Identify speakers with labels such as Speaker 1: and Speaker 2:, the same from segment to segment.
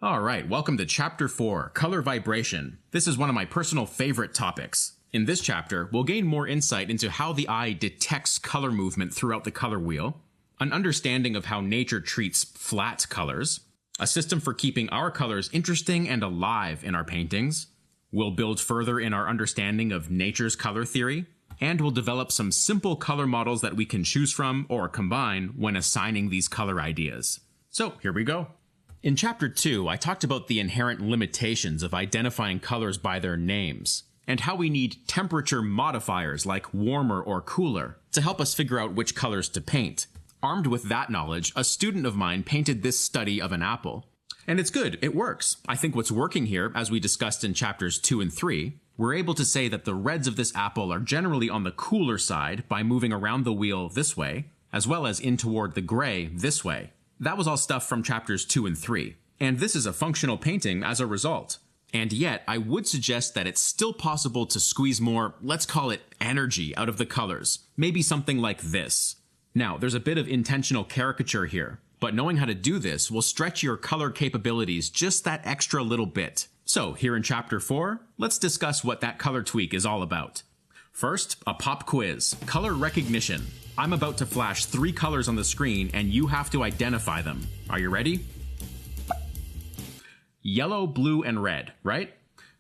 Speaker 1: Alright, welcome to Chapter 4, Color Vibration. This is one of my personal favorite topics. In this chapter, we'll gain more insight into how the eye detects color movement throughout the color wheel, an understanding of how nature treats flat colors, a system for keeping our colors interesting and alive in our paintings. We'll build further in our understanding of nature's color theory, and we'll develop some simple color models that we can choose from or combine when assigning these color ideas. So here we go. In Chapter 2, I talked about the inherent limitations of identifying colors by their names, and how we need temperature modifiers like warmer or cooler to help us figure out which colors to paint. Armed with that knowledge, a student of mine painted this study of an apple. And it's good, it works. I think what's working here, as we discussed in Chapters 2 and 3, we're able to say that the reds of this apple are generally on the cooler side by moving around the wheel this way, as well as in toward the gray this way. That was all stuff from Chapters 2 and 3, and this is a functional painting as a result. And yet, I would suggest that it's still possible to squeeze more, let's call it energy, out of the colors. Maybe something like this. Now, there's a bit of intentional caricature here, but knowing how to do this will stretch your color capabilities just that extra little bit. So, here in Chapter 4, let's discuss what that color tweak is all about. First, a pop quiz, color recognition. I'm about to flash 3 colors on the screen and you have to identify them. Are you ready? Yellow, blue, and red, right?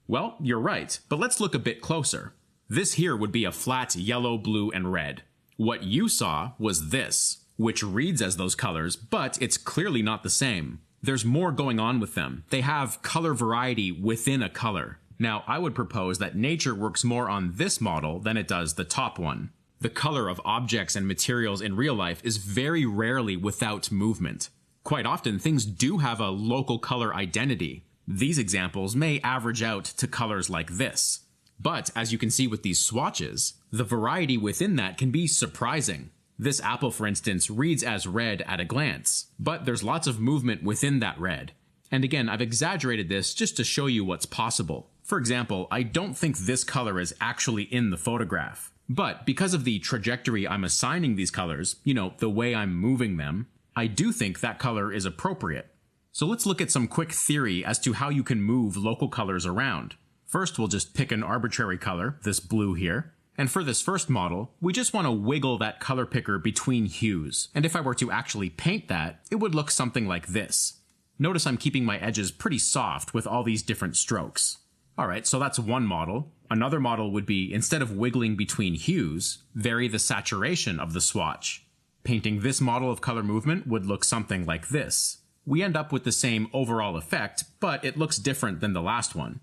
Speaker 1: Well, you're right, but let's look a bit closer. This here would be a flat yellow, blue, and red. What you saw was this, which reads as those colors, but it's clearly not the same. There's more going on with them. They have color variety within a color. Now, I would propose that nature works more on this model than it does the top one. The color of objects and materials in real life is very rarely without movement. Quite often, things do have a local color identity. These examples may average out to colors like this. But, as you can see with these swatches, the variety within that can be surprising. This apple, for instance, reads as red at a glance, but there's lots of movement within that red. And again, I've exaggerated this just to show you what's possible. For example, I don't think this color is actually in the photograph. But because of the trajectory I'm assigning these colors, the way I'm moving them, I do think that color is appropriate. So let's look at some quick theory as to how you can move local colors around. First, we'll just pick an arbitrary color, this blue here. And for this first model, we just want to wiggle that color picker between hues. And if I were to actually paint that, it would look something like this. Notice I'm keeping my edges pretty soft with all these different strokes. Alright, so that's one model. Another model would be, instead of wiggling between hues, vary the saturation of the swatch. Painting this model of color movement would look something like this. We end up with the same overall effect, but it looks different than the last one.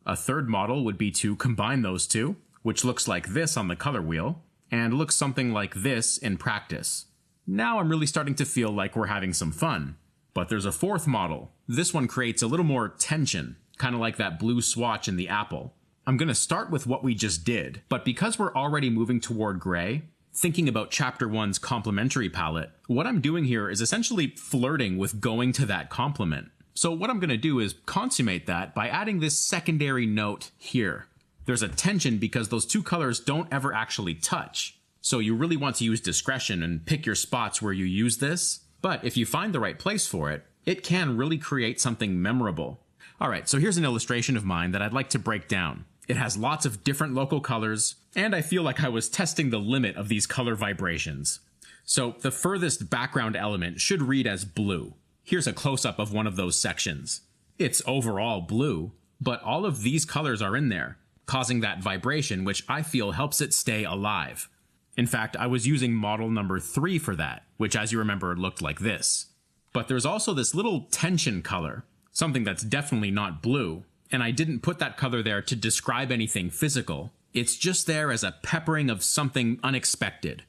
Speaker 1: A third model would be to combine those two, which looks like this on the color wheel, and looks something like this in practice. Now I'm really starting to feel like we're having some fun. But there's a fourth model. This one creates a little more tension, kind of like that blue swatch in the apple. I'm going to start with what we just did, but because we're already moving toward gray, thinking about Chapter 1's complementary palette, what I'm doing here is essentially flirting with going to that complement. So what I'm going to do is consummate that by adding this secondary note here. There's a tension because those two colors don't ever actually touch. So you really want to use discretion and pick your spots where you use this. But if you find the right place for it, it can really create something memorable. Alright, so here's an illustration of mine that I'd like to break down. It has lots of different local colors, and I feel like I was testing the limit of these color vibrations. So the furthest background element should read as blue. Here's a close-up of one of those sections. It's overall blue, but all of these colors are in there, causing that vibration which I feel helps it stay alive. In fact, I was using model number 3 for that, which as you remember looked like this. But there's also this little tension color, something that's definitely not blue, and I didn't put that color there to describe anything physical. It's just there as a peppering of something unexpected.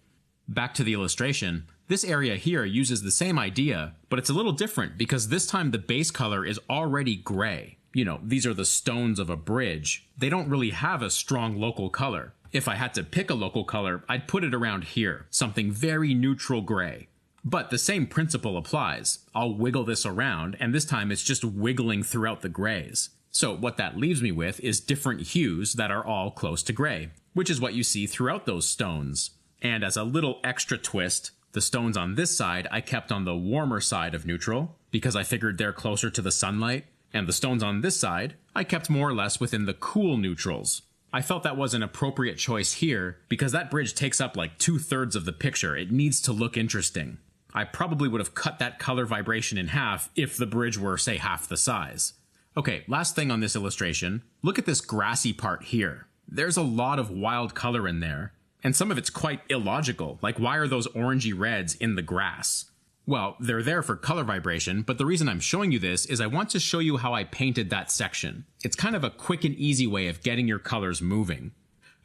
Speaker 1: Back to the illustration, this area here uses the same idea, but it's a little different because this time the base color is already gray. These are the stones of a bridge. They don't really have a strong local color. If I had to pick a local color, I'd put it around here, something very neutral gray. But the same principle applies. I'll wiggle this around, and this time it's just wiggling throughout the grays. So what that leaves me with is different hues that are all close to gray, which is what you see throughout those stones. And as a little extra twist, the stones on this side I kept on the warmer side of neutral, because I figured they're closer to the sunlight, And the stones on this side, I kept more or less within the cool neutrals. I felt that was an appropriate choice here because that bridge takes up like 2/3 of the picture. It needs to look interesting. I probably would have cut that color vibration in half if the bridge were, say, half the size. Okay, last thing on this illustration, look at this grassy part here. There's a lot of wild color in there, and some of it's quite illogical, like why are those orangey reds in the grass? Well, they're there for color vibration, but the reason I'm showing you this is I want to show you how I painted that section. It's kind of a quick and easy way of getting your colors moving.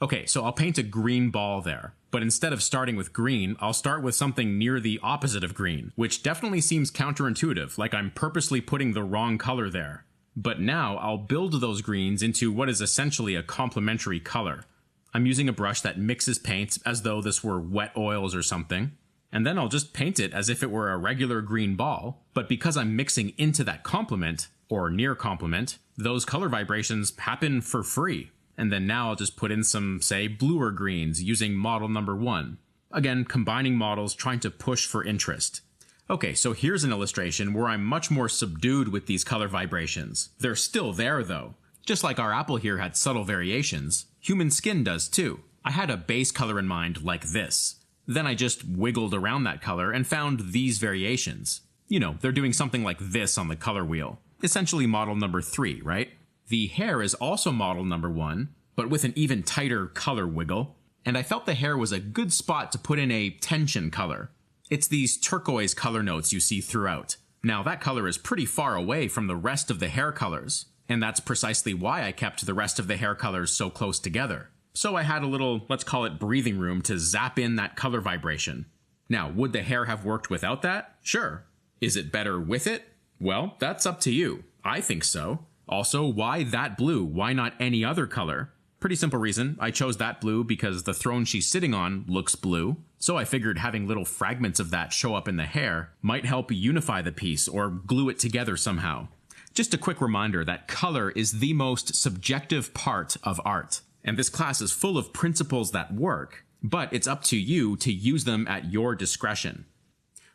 Speaker 1: Okay, so I'll paint a green ball there, but instead of starting with green, I'll start with something near the opposite of green, which definitely seems counterintuitive, like I'm purposely putting the wrong color there. But now I'll build those greens into what is essentially a complementary color. I'm using a brush that mixes paints as though this were wet oils or something, and then I'll just paint it as if it were a regular green ball, but because I'm mixing into that complement, or near complement, those color vibrations happen for free. And then now I'll just put in some, say, bluer greens using model number 1. Again, combining models, trying to push for interest. Okay, so here's an illustration where I'm much more subdued with these color vibrations. They're still there though. Just like our apple here had subtle variations, human skin does too. I had a base color in mind like this. Then I just wiggled around that color and found these variations. You know, they're doing something like this on the color wheel. Essentially model number 3, right? The hair is also model number 1, but with an even tighter color wiggle, and I felt the hair was a good spot to put in a tension color. It's these turquoise color notes you see throughout. Now that color is pretty far away from the rest of the hair colors, and that's precisely why I kept the rest of the hair colors so close together. So I had a little, let's call it breathing room to zap in that color vibration. Now, would the hair have worked without that? Sure. Is it better with it? Well, that's up to you. I think so. Also, why that blue? Why not any other color? Pretty simple reason. I chose that blue because the throne she's sitting on looks blue, so I figured having little fragments of that show up in the hair might help unify the piece or glue it together somehow. Just a quick reminder that color is the most subjective part of art, and this class is full of principles that work, but it's up to you to use them at your discretion.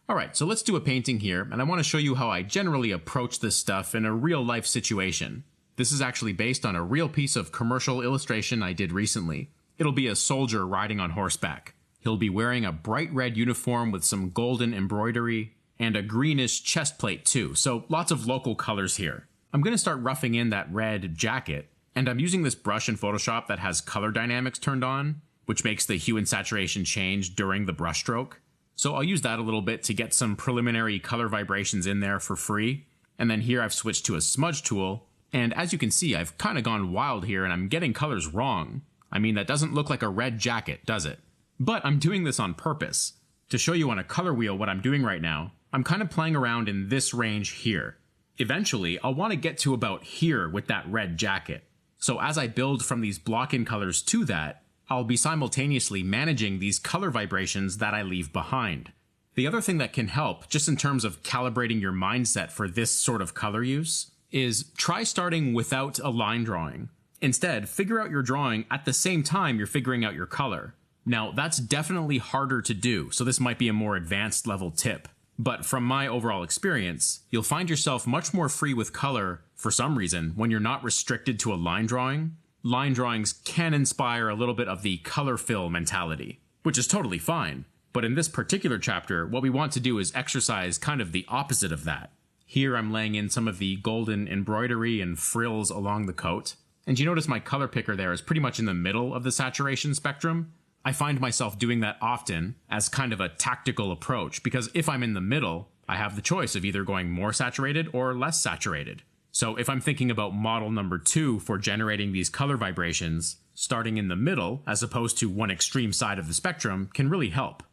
Speaker 1: Alright, so let's do a painting here, and I want to show you how I generally approach this stuff in a real-life situation. This is actually based on a real piece of commercial illustration I did recently. It'll be a soldier riding on horseback. He'll be wearing a bright red uniform with some golden embroidery, and a greenish chest plate too, so lots of local colors here. I'm going to start roughing in that red jacket, and I'm using this brush in Photoshop that has color dynamics turned on, which makes the hue and saturation change during the brush stroke. So I'll use that a little bit to get some preliminary color vibrations in there for free. And then here I've switched to a smudge tool. And as you can see, I've kind of gone wild here and I'm getting colors wrong. I mean, that doesn't look like a red jacket, does it? But I'm doing this on purpose. To show you on a color wheel what I'm doing right now, I'm kind of playing around in this range here. Eventually, I'll want to get to about here with that red jacket. So as I build from these block-in colors to that, I'll be simultaneously managing these color vibrations that I leave behind. The other thing that can help, just in terms of calibrating your mindset for this sort of color use, is try starting without a line drawing. Instead, figure out your drawing at the same time you're figuring out your color. Now, that's definitely harder to do, so this might be a more advanced level tip. But from my overall experience, you'll find yourself much more free with color, for some reason, when you're not restricted to a line drawing. Line drawings can inspire a little bit of the color fill mentality, which is totally fine. But in this particular chapter, what we want to do is exercise kind of the opposite of that. Here I'm laying in some of the golden embroidery and frills along the coat. And you notice my color picker there is pretty much in the middle of the saturation spectrum. I find myself doing that often as kind of a tactical approach, because if I'm in the middle, I have the choice of either going more saturated or less saturated. So if I'm thinking about model number 2 for generating these color vibrations, starting in the middle as opposed to one extreme side of the spectrum can really help.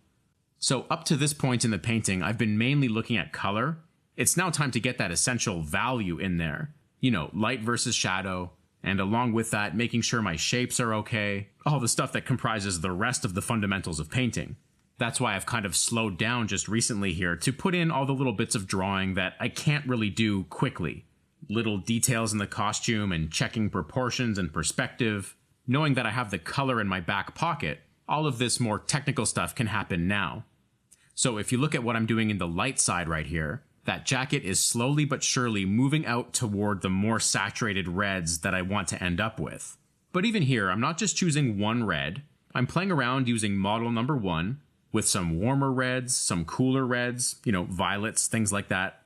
Speaker 1: So up to this point in the painting, I've been mainly looking at color. It's now time to get that essential value in there. You know, light versus shadow, and along with that, making sure my shapes are okay, all the stuff that comprises the rest of the fundamentals of painting. That's why I've kind of slowed down just recently here to put in all the little bits of drawing that I can't really do quickly. Little details in the costume and checking proportions and perspective. Knowing that I have the color in my back pocket, all of this more technical stuff can happen now. So if you look at what I'm doing in the light side right here, That jacket is slowly but surely moving out toward the more saturated reds that I want to end up with. But even here, I'm not just choosing one red. I'm playing around using model number 1 with some warmer reds, some cooler reds, violets, things like that.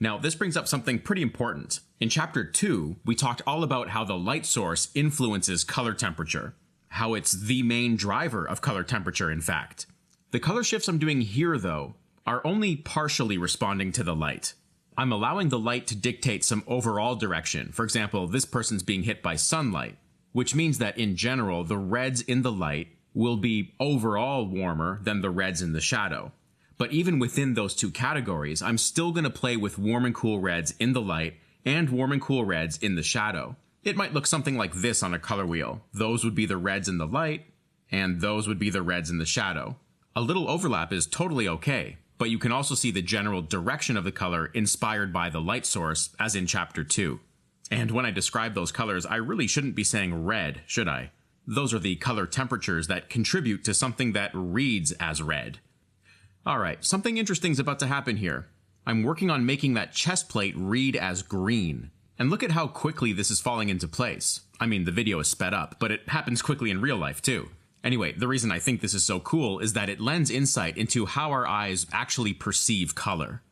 Speaker 1: Now, this brings up something pretty important. In Chapter 2, we talked all about how the light source influences color temperature, how it's the main driver of color temperature, in fact. The color shifts I'm doing here, though, are only partially responding to the light. I'm allowing the light to dictate some overall direction. For example, this person's being hit by sunlight, which means that in general, the reds in the light will be overall warmer than the reds in the shadow. But even within those two categories, I'm still going to play with warm and cool reds in the light and warm and cool reds in the shadow. It might look something like this on a color wheel. Those would be the reds in the light, and those would be the reds in the shadow. A little overlap is totally okay, but you can also see the general direction of the color inspired by the light source, as in Chapter 2. And when I describe those colors, I really shouldn't be saying red, should I? Those are the color temperatures that contribute to something that reads as red. Alright, something interesting is about to happen here. I'm working on making that chest plate read as green. And look at how quickly this is falling into place. I mean, the video is sped up, but it happens quickly in real life too. Anyway, the reason I think this is so cool is that it lends insight into how our eyes actually perceive color.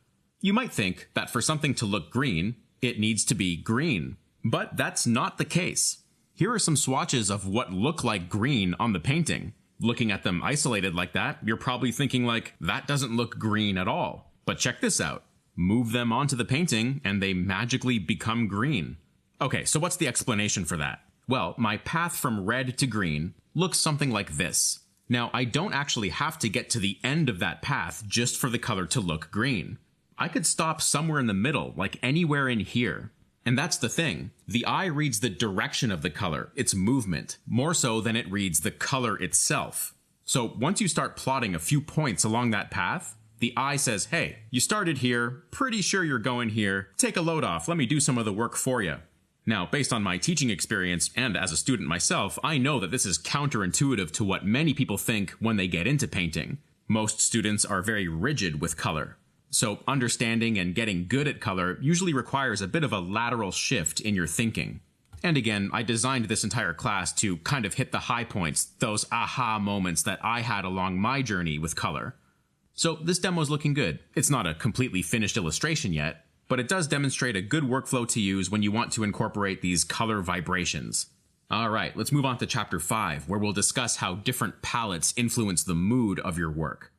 Speaker 1: You might think that for something to look green, it needs to be green. But that's not the case. Here are some swatches of what look like green on the painting. Looking at them isolated like that, you're probably thinking like, that doesn't look green at all. But check this out. Move them onto the painting and they magically become green. Okay, so what's the explanation for that? Well, my path from red to green looks something like this. Now, I don't actually have to get to the end of that path just for the color to look green. I could stop somewhere in the middle, like anywhere in here. And that's the thing. The eye reads the direction of the color, its movement, more so than it reads the color itself. So once you start plotting a few points along that path, the eye says, hey, you started here, pretty sure you're going here, take a load off, let me do some of the work for you. Now, based on my teaching experience and as a student myself, I know that this is counterintuitive to what many people think when they get into painting. Most students are very rigid with color. So understanding and getting good at color usually requires a bit of a lateral shift in your thinking. And again, I designed this entire class to kind of hit the high points, those aha moments that I had along my journey with color. So this demo's looking good. It's not a completely finished illustration yet, but it does demonstrate a good workflow to use when you want to incorporate these color vibrations. Alright, let's move on to Chapter 5, where we'll discuss how different palettes influence the mood of your work.